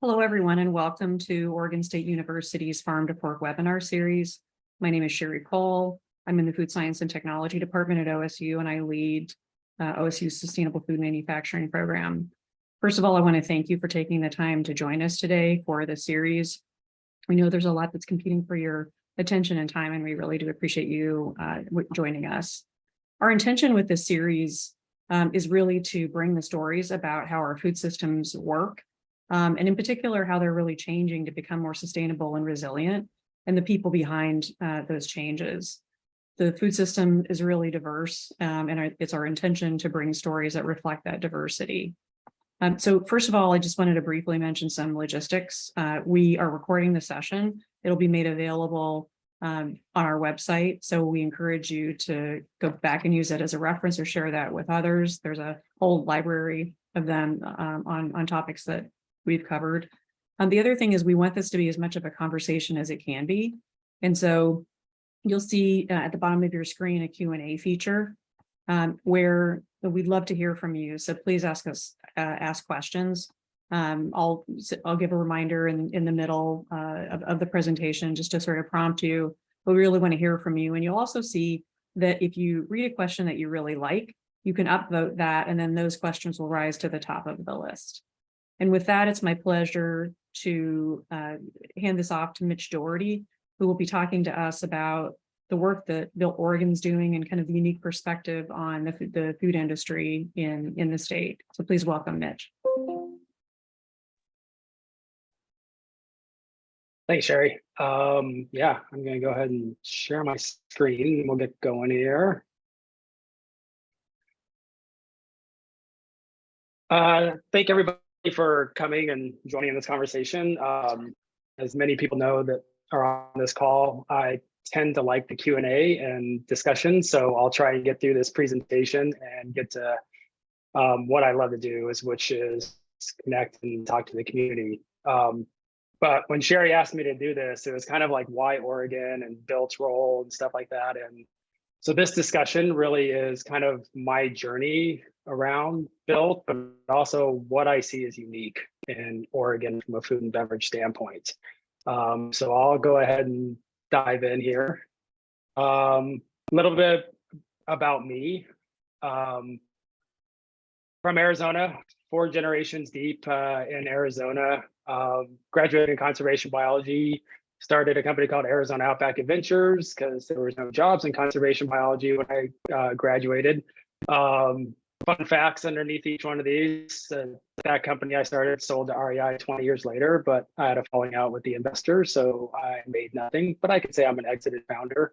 Hello, everyone, and welcome to Oregon State University's Farm to Fork webinar series. My name is Sherry Cole. I'm in the Food Science and Technology Department at OSU, and I lead OSU's Sustainable Food Manufacturing Program. First of all, I want to thank you for taking the time to join us today for this series. We know there's a lot that's competing for your attention and time, and we really do appreciate you joining us. Our intention with this series is really to bring the stories about how our food systems work, and in particular, how they're really changing to become more sustainable and resilient, and the people behind those changes. The food system is really diverse, and it's our intention to bring stories that reflect that diversity. So first of all, I just wanted to briefly mention some logistics. We are recording the session. It'll be made available on our website. So we encourage you to go back and use it as a reference or share that with others. There's a whole library of them on topics that we've covered. The other thing is we want this to be as much of a conversation as it can be. And so you'll see at the bottom of your screen a Q&A feature where we'd love to hear from you. So please ask questions. I'll give a reminder in the middle of the presentation just to sort of prompt you. But we really want to hear from you. And you'll also see that if you read a question that you really like, you can upvote that, and then those questions will rise to the top of the list. And with that, it's my pleasure to hand this off to Mitch Doherty, who will be talking to us about the work that Built Oregon's doing and kind of the unique perspective on the food industry in the state. So please welcome Mitch. Thanks, Sherry. Yeah, I'm going to go ahead and share my screen and we'll get going here. Thank everybody for coming and joining in this conversation. As many people know that are on this call, I tend to like the Q&A and discussion, so I'll try and get through this presentation and get to what I love to do, which is connect and talk to the community. But when Sherry asked me to do this, it was kind of like why Oregon and Built's role and stuff like that. And so this discussion really is kind of my journey around Built, but also what I see as unique in Oregon from a food and beverage standpoint. So I'll go ahead and dive in here. A little bit about me. From Arizona, 4 generations deep in Arizona. Graduated in conservation biology, started a company called Arizona Outback Adventures because there was no jobs in conservation biology when I graduated. Fun facts underneath each one of these. That company I started sold to REI 20 years later, but I had a falling out with the investor, so I made nothing, but I could say I'm an exited founder.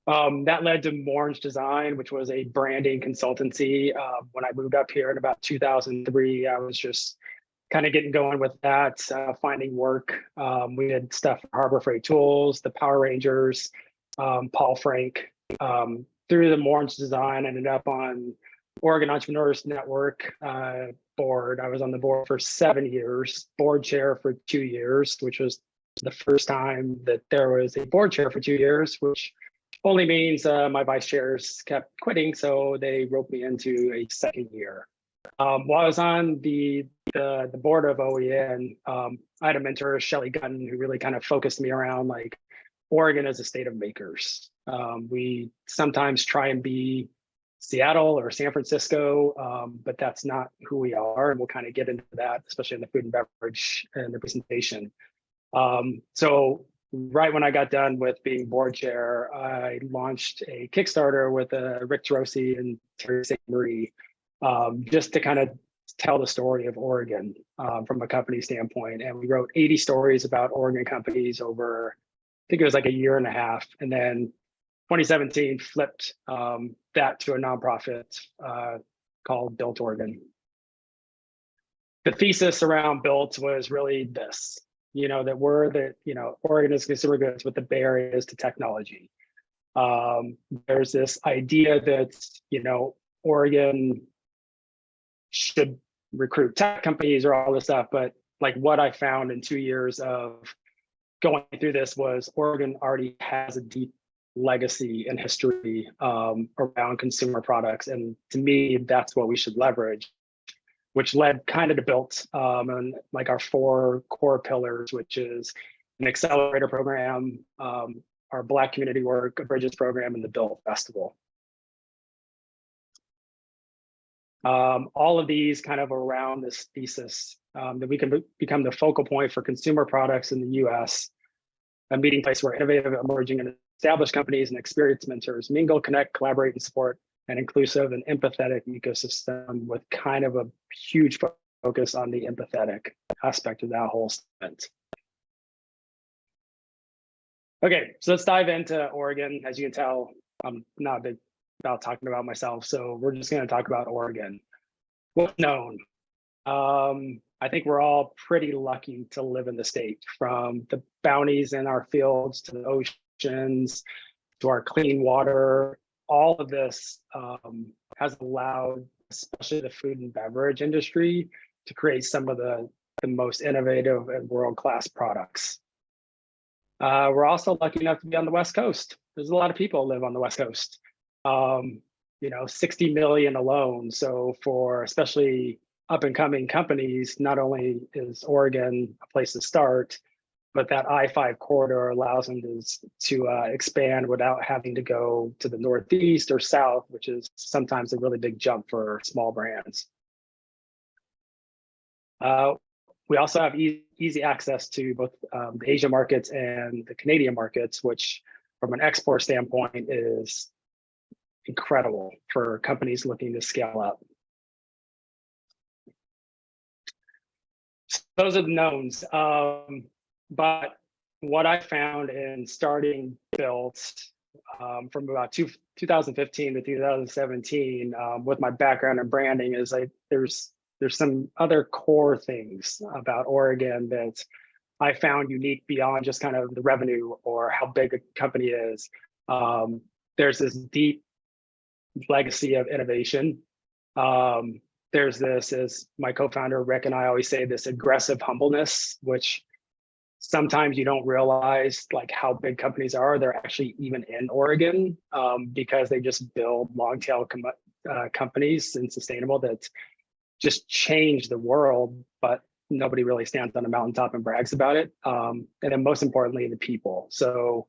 That led to Orange Design, which was a branding consultancy. When I moved up here in about 2003, I was just kind of getting going with that, finding work. We did stuff for Harbor Freight Tools, the Power Rangers, Paul Frank. Through the Orange Design, ended up on Oregon Entrepreneurs Network board. I was on the board for 7 years, board chair for 2 years, which was the first time that there was a board chair for 2 years, which only means my vice chairs kept quitting, so they roped me into a second year. While I was on the board of OEN, I had a mentor, Shelley Gunn, who really kind of focused me around like Oregon as a state of makers. We sometimes try and be Seattle or San Francisco, but that's not who we are, and we'll kind of get into that, especially in the food and beverage and the presentation. So right when I got done with being board chair, I launched a Kickstarter with Rick Rossi and Terry St. Marie, just to kind of tell the story of Oregon from a company standpoint. And we wrote 80 stories about Oregon companies over, I think it was like a year and a half. And then 2017 flipped that to a nonprofit called Built Oregon. The thesis around Built was really this, that Oregon is consumer goods, what the Bay Area is to technology. There's this idea that, Oregon should recruit tech companies or all this stuff, but like what I found in 2 years of going through this was Oregon already has a deep legacy and history around consumer products, and to me, that's what we should leverage. which led kind of to Built, and like our 4 core pillars, which is an accelerator program, our Black community work, a Bridges program, and the Built Festival. All of these kind of around this thesis that we can become the focal point for consumer products in the US, a meeting place where innovative, emerging, and established companies and experienced mentors mingle, connect, collaborate, and support an inclusive and empathetic ecosystem with kind of a huge focus on the empathetic aspect of that whole statement. Okay, so let's dive into Oregon. As you can tell, I'm not big about talking about myself, so we're just going to talk about Oregon. What's known? I think we're all pretty lucky to live in the state, from the bounties in our fields to the oceans to our clean water. All of this has allowed, especially the food and beverage industry, to create some of the most innovative and world-class products. We're also lucky enough to be on the West Coast. There's a lot of people who live on the West Coast. 60 million alone. So for especially up and coming companies, not only is Oregon a place to start, but that I-5 corridor allows them to expand without having to go to the Northeast or South, which is sometimes a really big jump for small brands. We also have easy access to both the Asia markets and the Canadian markets, which from an export standpoint is incredible for companies looking to scale up. So those are the knowns. But what I found in starting Built from about 2015 to 2017 with my background in branding is there's some other core things about Oregon that I found unique beyond just kind of the revenue or how big a company is. There's this deep legacy of innovation. There's this, as my co-founder Rick and I always say, this aggressive humbleness, which sometimes you don't realize like how big companies are. They're actually even in Oregon because they just build long tail companies and sustainable that just change the world, but nobody really stands on a mountaintop and brags about it. And then most importantly, the people. So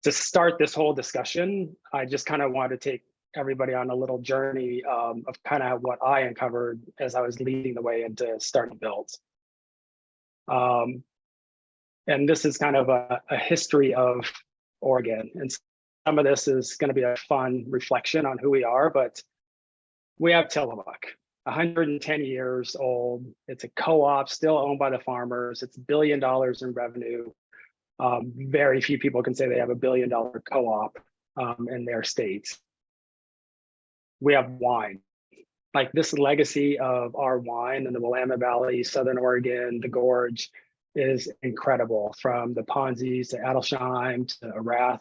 to start this whole discussion, I just kind of wanted to take everybody on a little journey of kind of what I uncovered as I was leading the way into starting Built. And this is kind of a history of Oregon. And some of this is going to be a fun reflection on who we are, but we have Tillamook, 110 years old. It's a co-op still owned by the farmers. It's $1 billion in revenue. Very few people can say they have $1 billion co-op in their states. We have wine. Like this legacy of our wine in the Willamette Valley, Southern Oregon, the Gorge is incredible. From the Ponzi's to Adelsheim to Arath.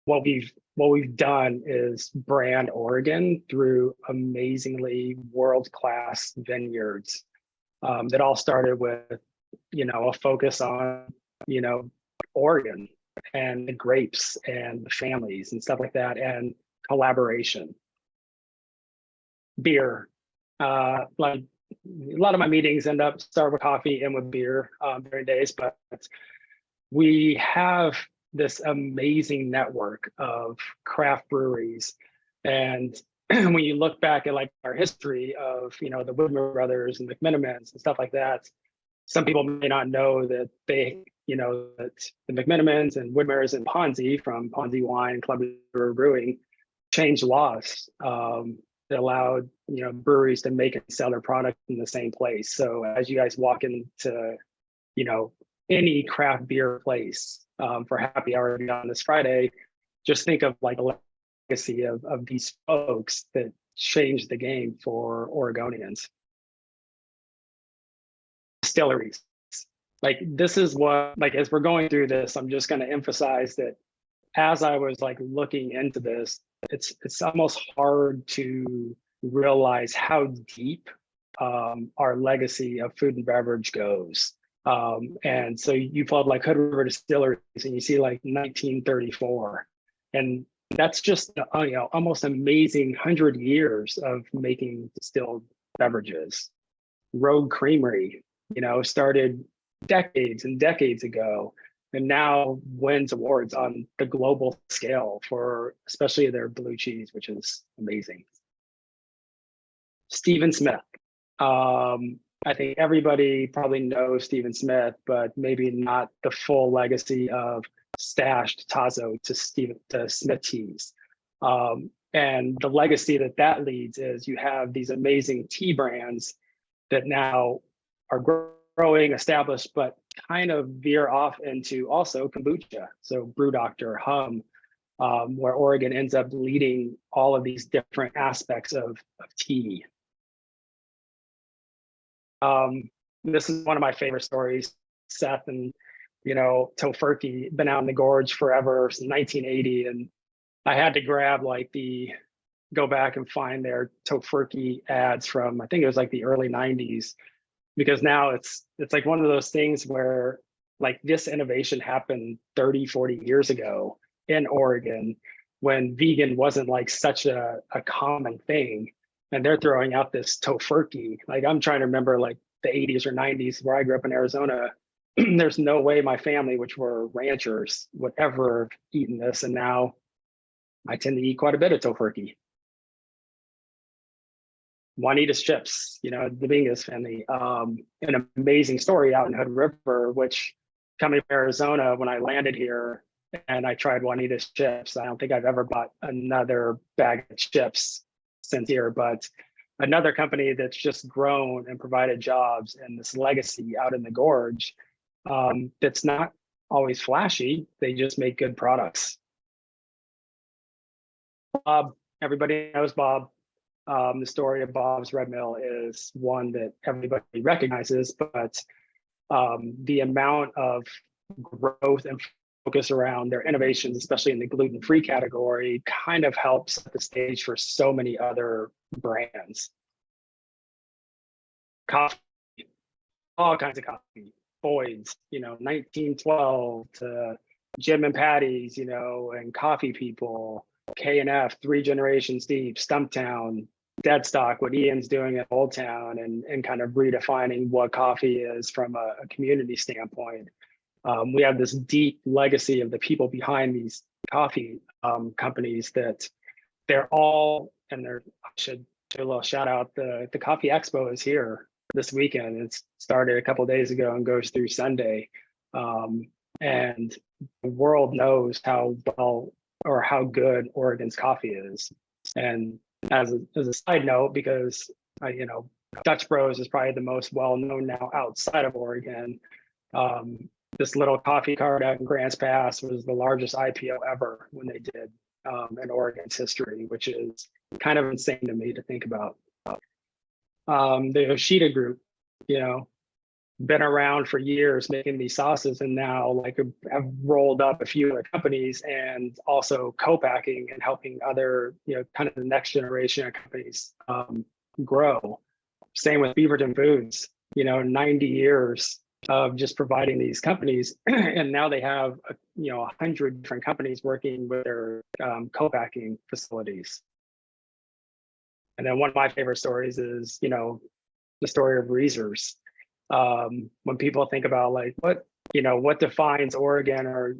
What we've done is brand Oregon through amazingly world-class vineyards that all started with, a focus on, Oregon and the grapes and the families and stuff like that, and collaboration. Beer, like a lot of my meetings end up start with coffee and with beer during days, but we have this amazing network of craft breweries. And when you look back at like our history of, the Widmer brothers and McMenamins and stuff like that, some people may not know that that the McMenamins and Widmers and Ponzi from Ponzi Wine, Club Brewing changed laws that allowed, breweries to make and sell their product in the same place. So as you guys walk into, any craft beer place for happy hour on this Friday, just think of like a legacy of these folks that changed the game for Oregonians. Distilleries. Like this is what, like as we're going through this, I'm just going to emphasize that as I was like looking into this, it's almost hard to realize how deep our legacy of food and beverage goes. And so you pull up like Hood River Distilleries and you see like 1934, and that's just almost amazing 100 years of making distilled beverages. Rogue Creamery, started decades and decades ago, and now wins awards on the global scale for especially their blue cheese, which is amazing. Stephen Smith. I think everybody probably knows Stephen Smith, but maybe not the full legacy of Stashed Tazo to Smith Teas. And the legacy that leads is you have these amazing tea brands that now are growing, established, but kind of veer off into also kombucha. So Brew Doctor, Hum, where Oregon ends up leading all of these different aspects of tea. This is one of my favorite stories. Seth and Tofurkey been out in the gorge forever since 1980, and I had to grab go back and find their Tofurkey ads from, I think it was like the early 90s, because now it's like one of those things where like this innovation happened 30, 40 years ago in Oregon when vegan wasn't like such a common thing. And they're throwing out this Tofurkey. Like I'm trying to remember like the 80s or 90s where I grew up in Arizona. There's no way my family, which were ranchers, would ever have eaten this. And now I tend to eat quite a bit of Tofurkey. Juanita's Chips, the Dominguez family, an amazing story out in Hood River, which coming from Arizona, when I landed here and I tried Juanita's Chips, I don't think I've ever bought another bag of chips since here, but another company that's just grown and provided jobs and this legacy out in the gorge, that's not always flashy. They just make good products. Bob, everybody knows Bob. The story of Bob's Red Mill is one that everybody recognizes, but the amount of growth and focus around their innovations, especially in the gluten-free category, kind of helps set the stage for so many other brands. Coffee, all kinds of coffee. Boyd's, 1912 to Jim and Patty's, and Coffee People, K&F, 3 Generations Deep, Stumptown, Deadstock, what Ian's doing at Old Town, and kind of redefining what coffee is from a community standpoint. We have this deep legacy of the people behind these coffee companies that they're all, and I should do a little shout out, the Coffee Expo is here this weekend. It started a couple of days ago and goes through Sunday. And the world knows how well or how good Oregon's coffee is. And as a side note, because Dutch Bros is probably the most well-known now outside of Oregon. This little coffee cart out in Grants Pass was the largest IPO ever when they did in Oregon's history, which is kind of insane to me to think about. The Yoshida Group, been around for years making these sauces, and now have rolled up a few other companies and also co-packing and helping other, kind of the next generation of companies grow. Same with Beverage Foods, 90 years of just providing these companies, and now they have 100 different companies working with their co-packing facilities. And then one of my favorite stories is, the story of Reesers. When people think about what defines Oregon or,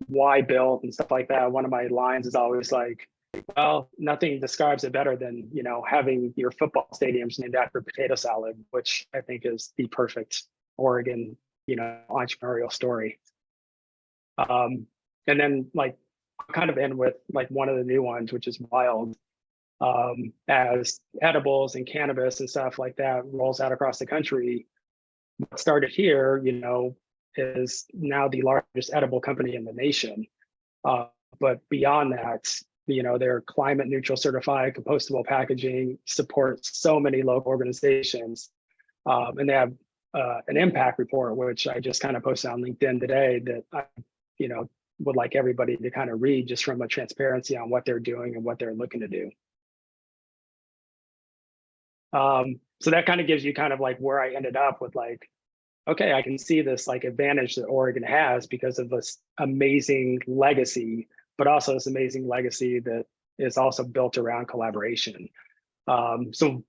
why built and stuff like that, one of my lines is always like, well, nothing describes it better than, having your football stadiums named after potato salad, which I think is the perfect Oregon, entrepreneurial story. And then I'll kind of end with one of the new ones, which is Wild. As edibles and cannabis and stuff like that rolls out across the country, what started here, is now the largest edible company in the nation. But beyond that, their climate neutral certified compostable packaging supports so many local organizations. And they have an impact report, which I just kind of posted on LinkedIn today, that I, would like everybody to kind of read, just from a transparency on what they're doing and what they're looking to do. So that kind of gives you kind of where I ended up with okay, I can see this advantage that Oregon has because of this amazing legacy, but also this amazing legacy that is also built around collaboration. So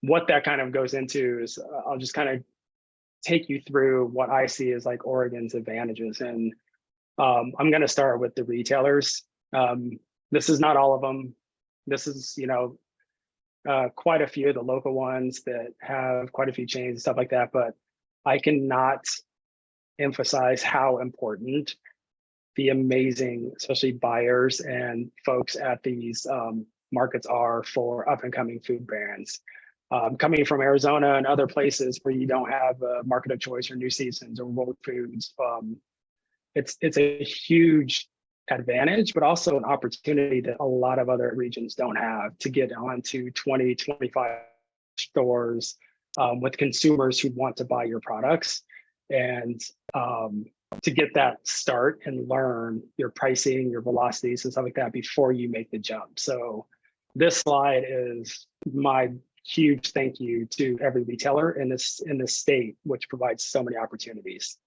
what that kind of goes into is I'll just kind of take you through what I see as like Oregon's advantages. And I'm going to start with the retailers. This is not all of them. This is, quite a few of the local ones that have quite a few chains and stuff like that. But I cannot emphasize how important the amazing, especially buyers and folks at these markets are for up and coming food brands. Coming from Arizona and other places where you don't have a market of choice or New Seasons or World Foods, it's a huge advantage, but also an opportunity that a lot of other regions don't have to get onto 20, 25 stores with consumers who want to buy your products, and to get that start and learn your pricing, your velocities and stuff like that before you make the jump. So this slide is my huge thank you to every retailer in this state, which provides so many opportunities.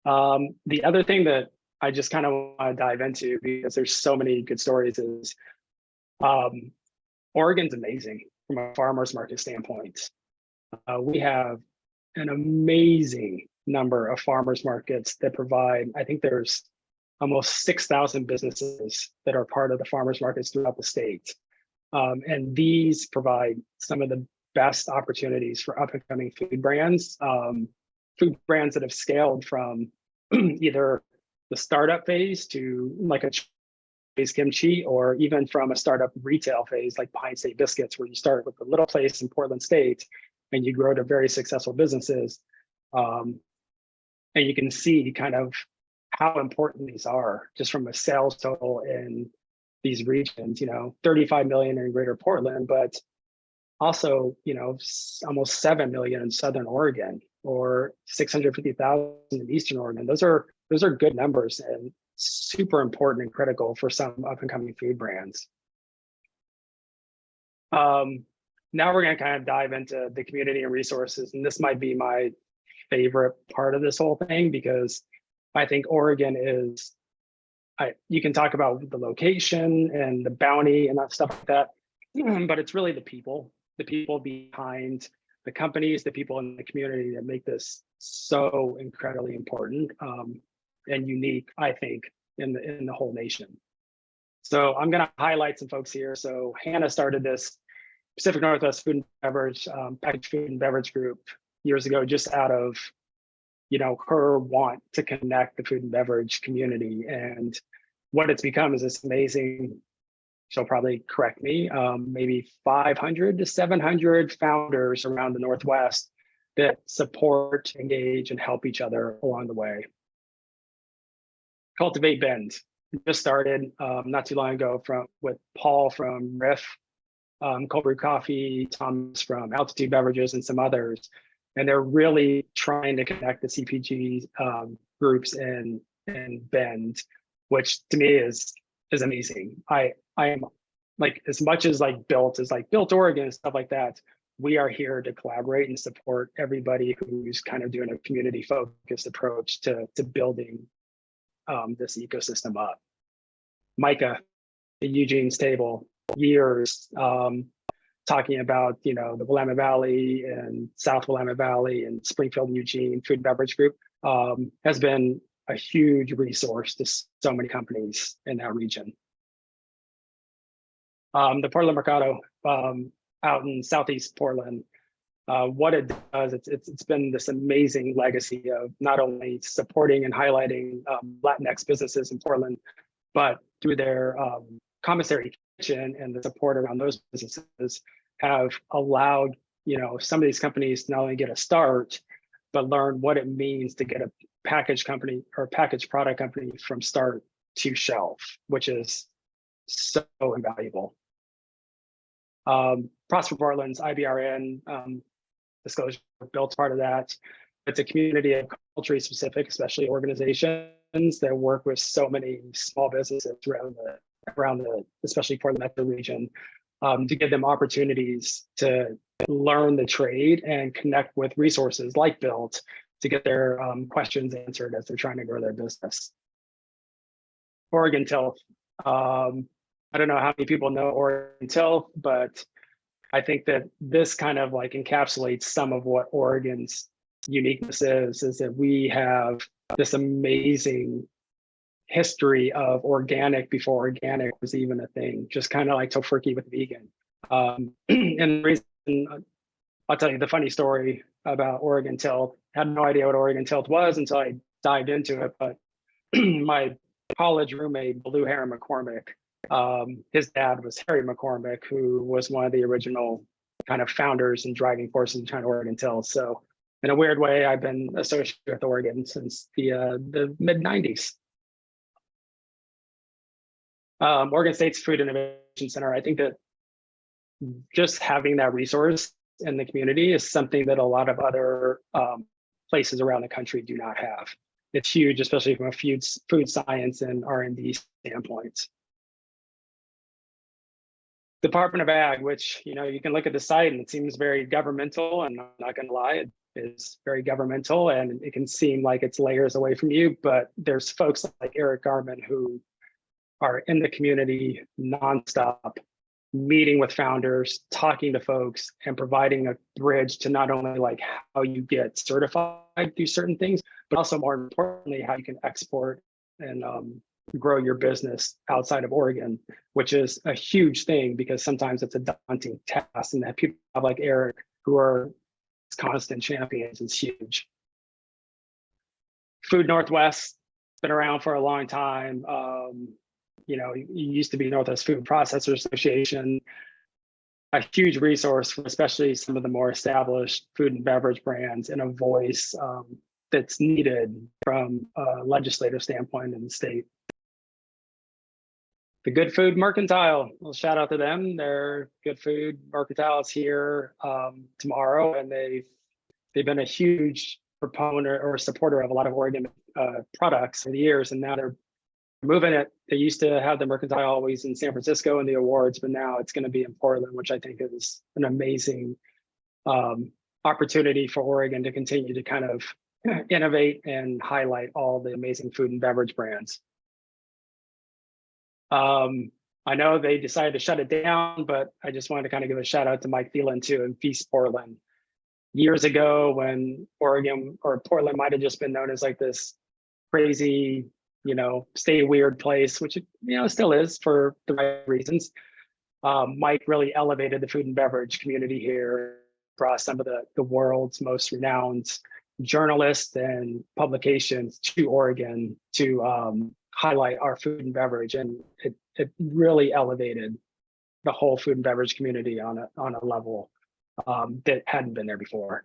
The other thing that I just kind of want to dive into, because there's so many good stories, is Oregon's amazing from a farmer's market standpoint. We have an amazing number of farmers markets that provide, I think there's almost 6,000 businesses that are part of the farmers markets throughout the state. And these provide some of the best opportunities for up and coming food brands that have scaled from either the startup phase to like a phase kimchi, or even from a startup retail phase like Pine State Biscuits, where you start with a little place in Portland State and you grow to very successful businesses. And you can see kind of how important these are just from a sales total in these regions, 35 million in greater Portland, but also, almost 7 million in Southern Oregon or 650,000 in Eastern Oregon. Those are good numbers and super important and critical for some up and coming food brands. Now we're going to kind of dive into the community and resources, and this might be my favorite part of this whole thing, because I think Oregon is, you can talk about the location and the bounty and that stuff like that, but it's really the people behind the companies, the people in the community that make this so incredibly important and unique, I think, in the whole nation. So I'm going to highlight some folks here. So Hannah started this Pacific Northwest Food and Beverage, packaged food and beverage group years ago, just out of, her want to connect the food and beverage community. And what it's become is this amazing, she'll probably correct me, maybe 500 to 700 founders around the Northwest that support, engage, and help each other along the way. Cultivate Bend just started not too long ago with Paul from Riff, Cold Brew Coffee, Thomas from Altitude Beverages, and some others. And they're really trying to connect the CPG groups in Bend, which to me is amazing. I am like, as much as like Built Oregon and stuff like that, we are here to collaborate and support everybody who's kind of doing a community focused approach to building this ecosystem up. Micah, the Eugene's Table, years talking about, the Willamette Valley and South Willamette Valley and Springfield and Eugene Food and Beverage Group has been a huge resource to so many companies in that region. The Portland Mercado out in Southeast Portland, what it does, it's been this amazing legacy of not only supporting and highlighting Latinx businesses in Portland, but through their commissary kitchen and the support around those businesses have allowed, some of these companies to not only get a start, but learn what it means to get a packaged company or packaged product company from start to shelf, which is so invaluable. Prosper Portland's IBRN disclosure Built part of that. It's a community of culturally specific, especially organizations that work with so many small businesses around the especially Portland metro region, to give them opportunities to learn the trade and connect with resources like Built to get their questions answered as they're trying to grow their business. Oregon Tilth. I don't know how many people know Oregon Tilth, but I think that this kind of like encapsulates some of what Oregon's uniqueness is that we have this amazing history of organic before organic was even a thing, just kind of like tofurkey with vegan. And the reason, I'll tell you the funny story about Oregon Tilt. Had no idea what Oregon Tilt was until I dived into it, but my college roommate, Blue Heron McCormick, his dad was Harry McCormick, who was one of the original kind of founders and driving forces in China Oregon Tilt. So in a weird way, I've been associated with Oregon since the mid 90s. Oregon State's Food Innovation Center, I think that just having that resource in the community is something that a lot of other places around the country do not have. It's huge, especially from a food science and R&D standpoint. Department of Ag, which, you know, you can look at the site and it seems very governmental, and I'm not going to lie, it is very governmental and it can seem like it's layers away from you, but there's folks like Eric Garman who are in the community nonstop, meeting with founders, talking to folks, and providing a bridge to not only like how you get certified through certain things, but also more importantly, how you can export and grow your business outside of Oregon, which is a huge thing because sometimes it's a daunting task, and that people like Eric who are constant champions is huge. Food Northwest, been around for a long time. You know, it used to be Northwest Food Processors Association, a huge resource for especially some of the more established food and beverage brands, and a voice that's needed from a legislative standpoint in the state. The Good Food Mercantile, well, shout out to them. Their Good Food Mercantile is here tomorrow, and they've been a huge proponent or supporter of a lot of Oregon products for the years, and now they're moving it. They used to have the Mercantile always in San Francisco and the awards, but now it's going to be in Portland, which I think is an amazing opportunity for Oregon to continue to kind of innovate and highlight all the amazing food and beverage brands. I know they decided to shut it down, but I just wanted to kind of give a shout out to Mike Thielen too in Feast Portland. Years ago, when Oregon or Portland might have just been known as like this crazy, you know, stay weird place, which it, you know, still is for the right reasons. Mike really elevated the food and beverage community here, brought some of the world's most renowned journalists and publications to Oregon to highlight our food and beverage, and it really elevated the whole food and beverage community on a level that hadn't been there before.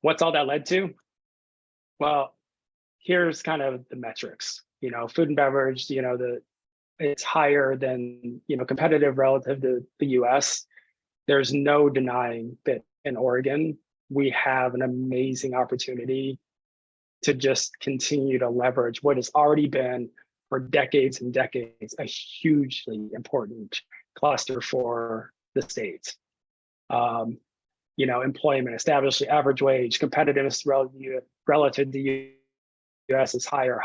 What's all that led to? Well, here's kind of the metrics. You know, food and beverage, you know, it's higher than, you know, competitive relative to the US. There's no denying that in Oregon, we have an amazing opportunity to just continue to leverage what has already been for decades and decades, a hugely important cluster for the state. You know, employment, established average wage, competitiveness relative to the US is higher.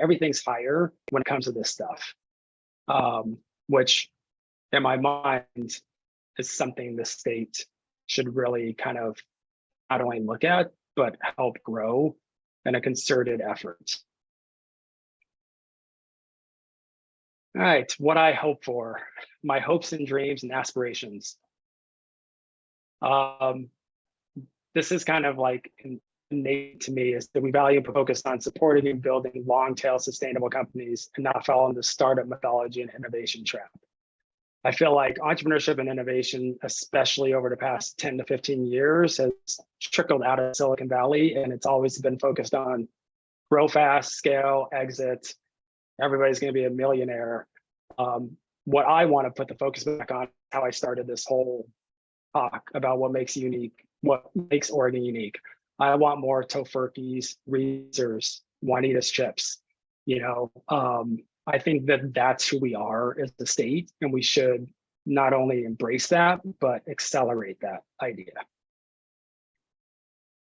Everything's higher when it comes to this stuff, which in my mind is something the state should really kind of not only look at, but help grow in a concerted effort. All right, what I hope for, my hopes and dreams and aspirations. This is kind of like innate to me, is that we value and focus on supporting and building long tail sustainable companies and not fall into startup mythology and innovation trap. I feel like entrepreneurship and innovation, especially over the past 10 to 15 years, has trickled out of Silicon Valley, and it's always been focused on grow fast, scale, exit. Everybody's going to be a millionaire. What I want to put the focus back on, how I started this whole talk about what makes Oregon unique. I want more tofurkeys, Reezers, Juanita's chips. You know, I think that that's who we are as the state, and we should not only embrace that, but accelerate that idea.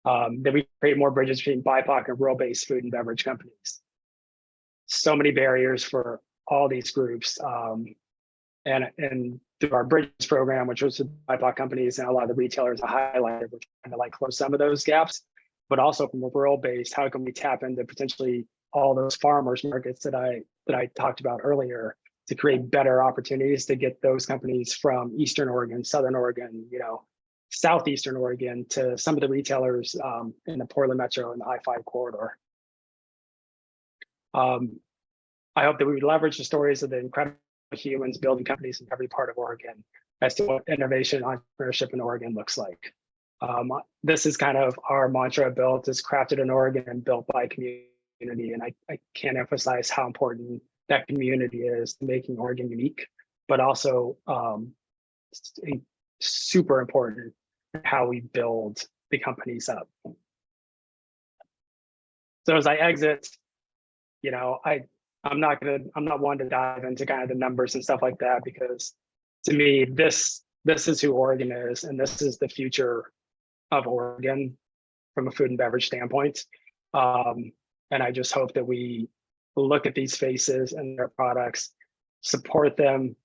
That we create more bridges between BIPOC and rural-based food and beverage companies. So many barriers for all these groups, and through our Bridges program, which was with BIPOC companies, and a lot of the retailers I highlighted, we're trying to like close some of those gaps. But also from a rural base, how can we tap into potentially all those farmers markets that I talked about earlier to create better opportunities to get those companies from Eastern Oregon, Southern Oregon, Southeastern Oregon to some of the retailers in the Portland Metro and the I-5 corridor. I hope that we would leverage the stories of the incredible humans building companies in every part of Oregon as to what innovation entrepreneurship in Oregon looks like. This is kind of our mantra: built is crafted in Oregon and built by community. And I can't emphasize how important that community is to making Oregon unique, but also super important how we build the companies up. So as I exit, I'm not one to dive into kind of the numbers and stuff like that, because to me, this is who Oregon is, and this is the future of Oregon from a food and beverage standpoint. And I just hope that we look at these faces and their products, support them,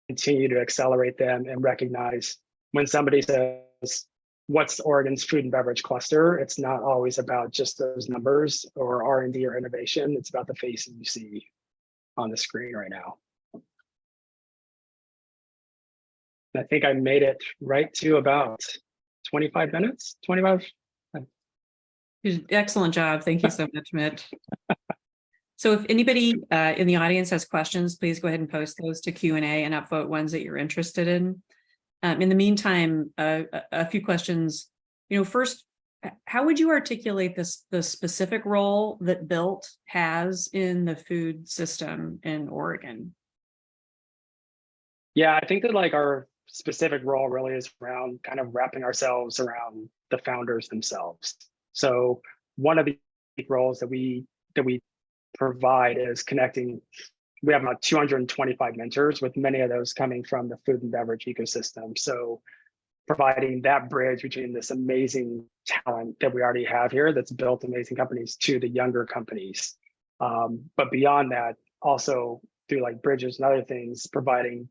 continue to accelerate them, and recognize when somebody says, what's Oregon's food and beverage cluster? It's not always about just those numbers or R&D or innovation. It's about the faces you see on the screen right now. And I think I made it right to about 25 minutes, 25. Excellent job. Thank you so much, Mitch. So if anybody in the audience has questions, please go ahead and post those to Q&A and upvote ones that you're interested in. In the meantime, a few questions. First, how would you articulate the specific role that Built has in the food system in Oregon? Yeah, I think that like our specific role really is around kind of wrapping ourselves around the founders themselves. So one of the roles that we provide is connecting. We have about 225 mentors, with many of those coming from the food and beverage ecosystem. So providing that bridge between this amazing talent that we already have here that's built amazing companies to the younger companies. But beyond that, also through like Bridges and other things, providing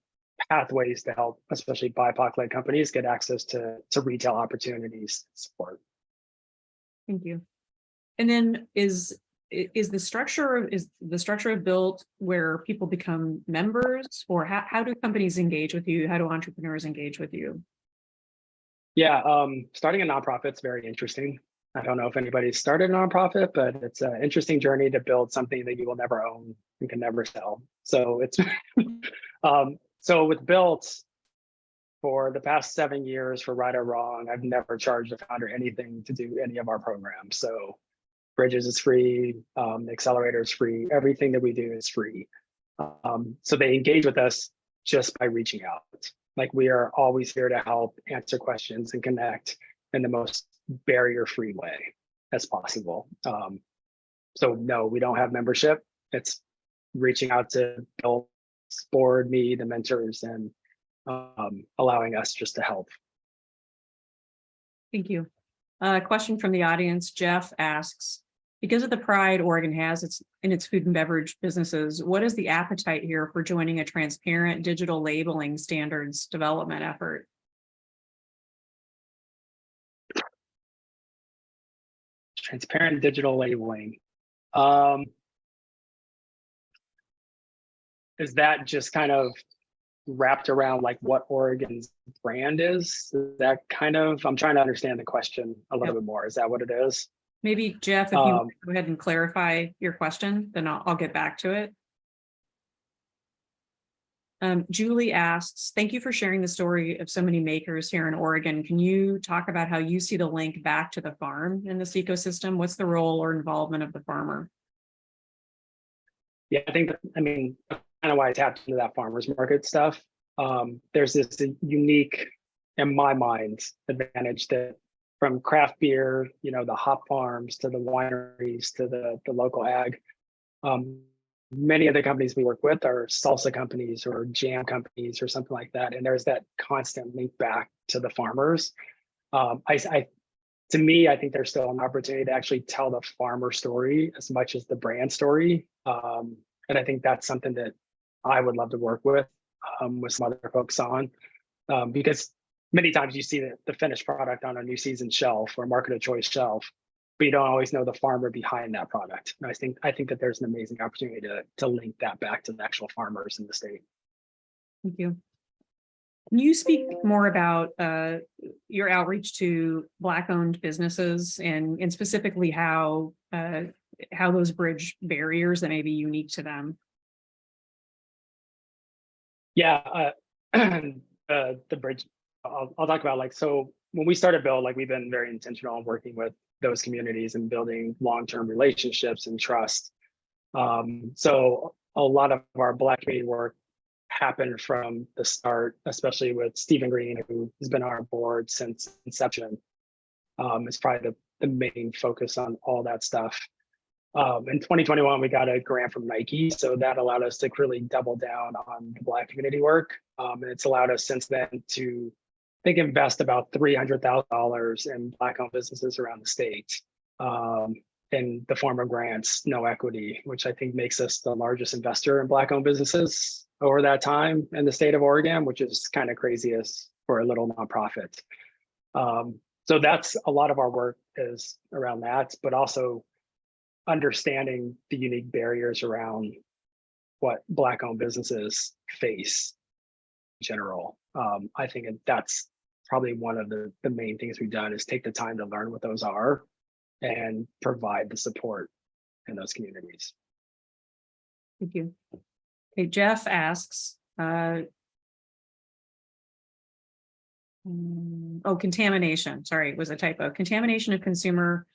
pathways to help, especially BIPOC-led companies, get access to retail opportunities and support. Thank you. And then is the structure of Built where people become members, or how do companies engage with you? How do entrepreneurs engage with you? Yeah, starting a nonprofit is very interesting. I don't know if anybody's started a nonprofit, but it's an interesting journey to build something that you will never own and can never sell. So it's so with Built, for the past 7 years, for right or wrong, I've never charged a founder anything to do any of our programs. So Bridges is free, Accelerator is free, everything that we do is free. So they engage with us just by reaching out. Like, we are always here to help answer questions and connect in the most barrier-free way as possible. So no, we don't have membership. It's reaching out to Built, board, me, the mentors, and allowing us just to help. Thank you. A question from the audience. Jeff asks, because of the pride Oregon has in its food and beverage businesses, what is the appetite here for joining a transparent digital labeling standards development effort? Transparent digital labeling. Is that just kind of wrapped around like what Oregon's brand is? Is that kind of, I'm trying to understand the question a little bit more. Is that what it is? Maybe Jeff, if you go ahead and clarify your question, then I'll get back to it. Julie asks, thank you for sharing the story of so many makers here in Oregon. Can you talk about how you see the link back to the farm in this ecosystem? What's the role or involvement of the farmer? Yeah, kind of why I tapped into that farmers market stuff. There's this unique, in my mind, advantage that from craft beer, the hop farms to the wineries to the local ag, many of the companies we work with are salsa companies or jam companies or something like that. And there's that constant link back to the farmers. To me, I think there's still an opportunity to actually tell the farmer story as much as the brand story. And I think that's something that I would love to work with. with some other folks on, because many times you see the finished product on a new season shelf or market of choice shelf, but you don't always know the farmer behind that product. And I think that there's an amazing opportunity to link that back to the actual farmers in the state. Thank you. Can you speak more about your outreach to Black-owned businesses and specifically how those bridge barriers that may be unique to them? Yeah, the bridge. I'll talk about, like, so when we started Build, like, we've been very intentional on working with those communities and building long-term relationships and trust. So a lot of our Black community work happened from the start, especially with Stephen Green, who has been on our board since inception. It's probably the main focus on all that stuff. In 2021, we got a grant from Nike, so that allowed us to really double down on the Black community work. And it's allowed us since then to, I think, invest about $300,000 in Black-owned businesses around the state, in the form of grants, no equity, which I think makes us the largest investor in Black-owned businesses over that time in the state of Oregon, which is kind of craziest for a little nonprofit. So that's a lot of our work is around that, but also understanding the unique barriers around what Black-owned businesses face in general. I think that's probably one of the main things we've done is take the time to learn what those are and provide the support in those communities. Thank you. Okay, Jeff asks, contamination. Sorry, it was a typo. Contamination of consumer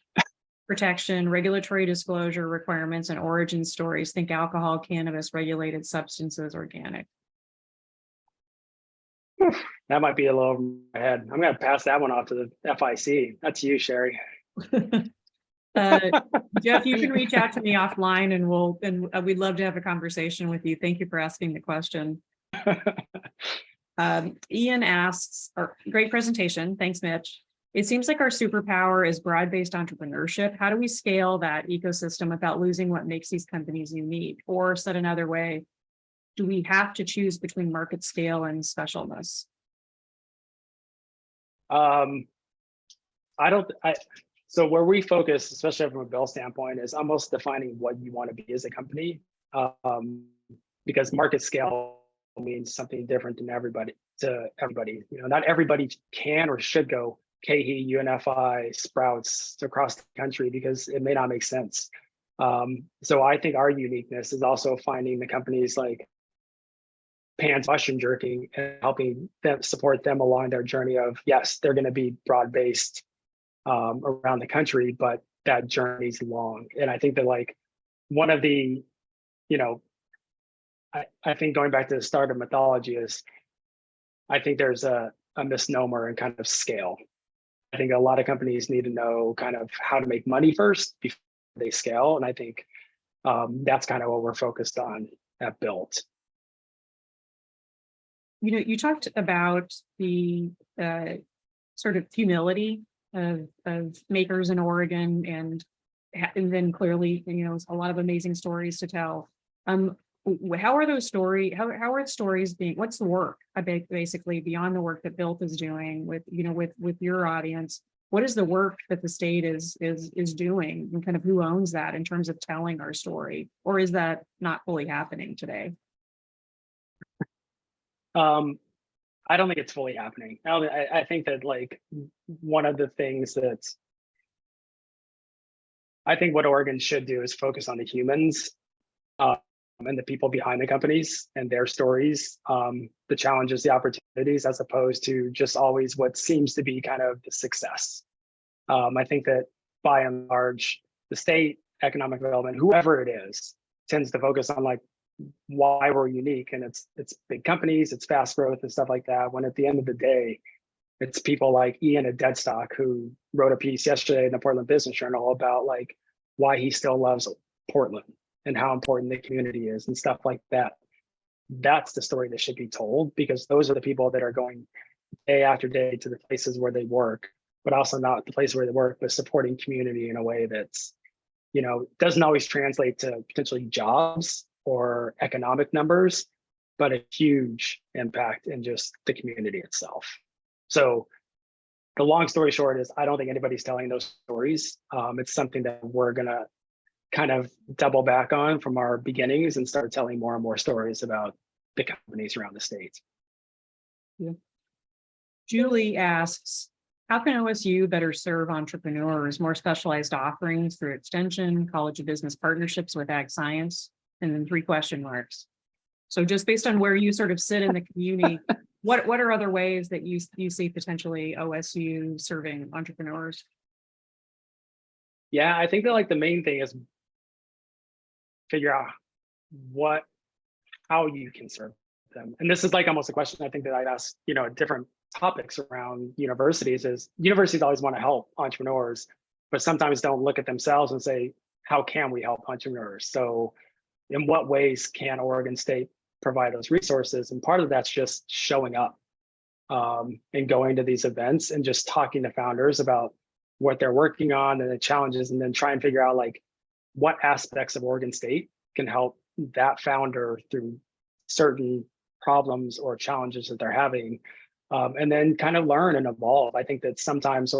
protection, regulatory disclosure requirements, and origin stories. Think alcohol, cannabis, regulated substances, organic. That might be a little over my head. I'm going to pass that one off to the FIC. That's you, Sherry. Jeff, you can reach out to me offline and we'd love to have a conversation with you. Thank you for asking the question. Ian asks, great presentation. Thanks, Mitch. It seems like our superpower is broad-based entrepreneurship. How do we scale that ecosystem without losing what makes these companies unique? Or said another way, do we have to choose between market scale and specialness? So where we focus, especially from a Bill standpoint, is almost defining what you want to be as a company, because market scale means something different to everybody. You know, not everybody can or should go KeHE, UNFI, Sprouts across the country because it may not make sense. So I think our uniqueness is also finding the companies like Pan's Mushroom Jerky and helping them support them along their journey of, yes, they're going to be broad-based around the country, but that journey's long. And I think that, like, one of the, you know, I think going back to the start of mythology is, I think there's a misnomer in kind of scale. I think a lot of companies need to know kind of how to make money first before they scale. And I think that's kind of what we're focused on at Built. You know, you talked about the sort of humility of makers in Oregon, and then clearly, you know, a lot of amazing stories to tell. How are those stories? How are the stories being? What's the work? Basically, beyond the work that Built is doing with, you know, with your audience, what is the work that the state is doing, and kind of who owns that in terms of telling our story, or is that not fully happening today? I don't think it's fully happening. I think that, like, one of the things that I think what Oregon should do is focus on the humans and the people behind the companies and their stories, the challenges, the opportunities, as opposed to just always what seems to be kind of the success. I think that by and large, the state economic development, whoever it is, tends to focus on, like, why we're unique, and it's big companies, it's fast growth and stuff like that, when at the end of the day, it's people like Ian at Deadstock, who wrote a piece yesterday in the Portland Business Journal about, like, why he still loves Portland and how important the community is and stuff like that. That's the story that should be told, because those are the people that are going day after day to the places where they work, but also not the place where they work, but supporting community in a way that's, you know, doesn't always translate to potentially jobs or economic numbers, but a huge impact in just the community itself. So the long story short is I don't think anybody's telling those stories. It's something that we're gonna kind of double back on from our beginnings and start telling more and more stories about the companies around the state. Yeah. Julie asks, how can OSU better serve entrepreneurs, more specialized offerings through extension, College of Business partnerships with ag science, and then 3 question marks. So just based on where you sort of sit in the community, what are other ways that you see potentially OSU serving entrepreneurs? Yeah, I think that like the main thing is figure out how you can serve them. And this is like almost a question I think that I'd ask, different topics around universities is universities always want to help entrepreneurs, but sometimes don't look at themselves and say, how can we help entrepreneurs? So in what ways can Oregon State provide those resources? And part of that's just showing up and going to these events and just talking to founders about what they're working on and the challenges, and then try and figure out like what aspects of Oregon State can help that founder through certain problems or challenges that they're having, and then kind of learn and evolve. I think that sometimes,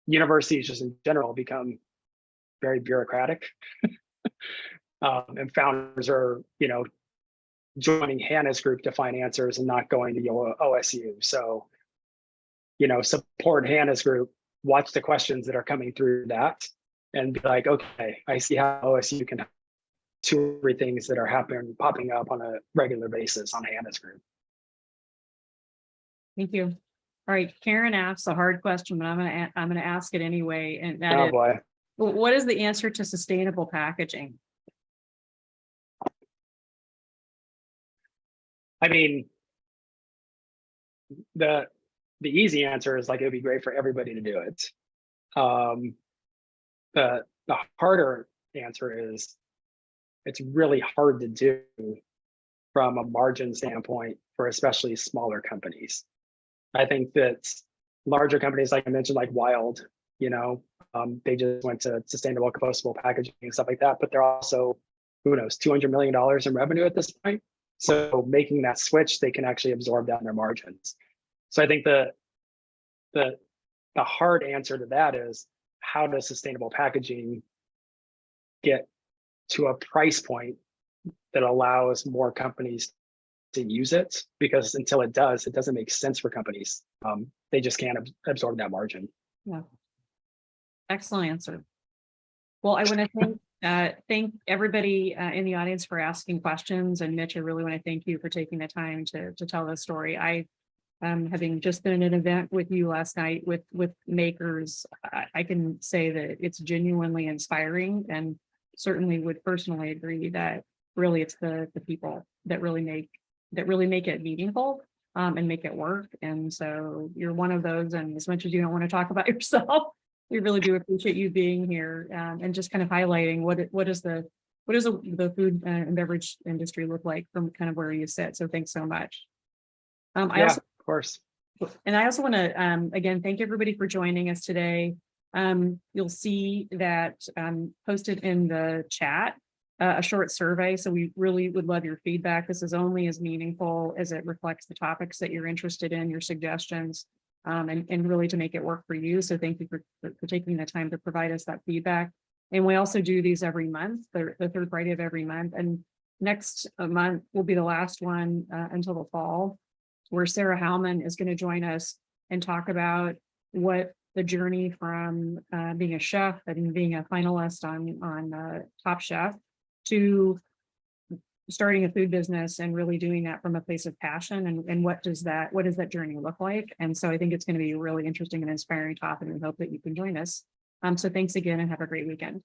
universities just in general become very bureaucratic, and founders are, joining Hannah's group to find answers and not going to OSU. So, support Hannah's group, watch the questions that are coming through that, and be like, okay, I see how OSU can help 2 or 3 things that are popping up on a regular basis on Hannah's group. Thank you. All right, Karen asks a hard question, but I'm gonna ask it anyway, and that is, Boy. what is the answer to sustainable packaging? I mean, the easy answer is like it would be great for everybody to do it. The harder answer is it's really hard to do from a margin standpoint for especially smaller companies. I think that larger companies, like I mentioned, like Wild, they just went to sustainable compostable packaging and stuff like that, but they're also, who knows, $200 million in revenue at this point. So making that switch, they can actually absorb that in their margins. So I think the hard answer to that is, how does sustainable packaging get to a price point that allows more companies to use it? Because until it does, it doesn't make sense for companies. They just can't absorb that margin. Yeah. Excellent answer. Well, I want to thank everybody in the audience for asking questions. And Mitch, I really want to thank you for taking the time to tell this story. I, having just been at an event with you last night with makers, I can say that it's genuinely inspiring, and certainly would personally agree that really it's the people that really make it meaningful and make it work. And so you're one of those. And as much as you don't want to talk about yourself, we really do appreciate you being here and just kind of highlighting what does the food and beverage industry look like from kind of where you sit. So thanks so much. I also, of course. And I also want to again thank everybody for joining us today. You'll see that posted in the chat a short survey. So we really would love your feedback. This is only as meaningful as it reflects the topics that you're interested in, your suggestions, and really to make it work for you. So thank you for taking the time to provide us that feedback. And we also do these every month, the 3rd Friday of every month. And next month will be the last one until the fall, where Sarah Howman is going to join us and talk about what the journey from being a chef and being a finalist on Top Chef to starting a food business and really doing that from a place of passion, and what does that journey look like? And so I think it's going to be a really interesting and inspiring topic, and we hope that you can join us. So thanks again and have a great weekend.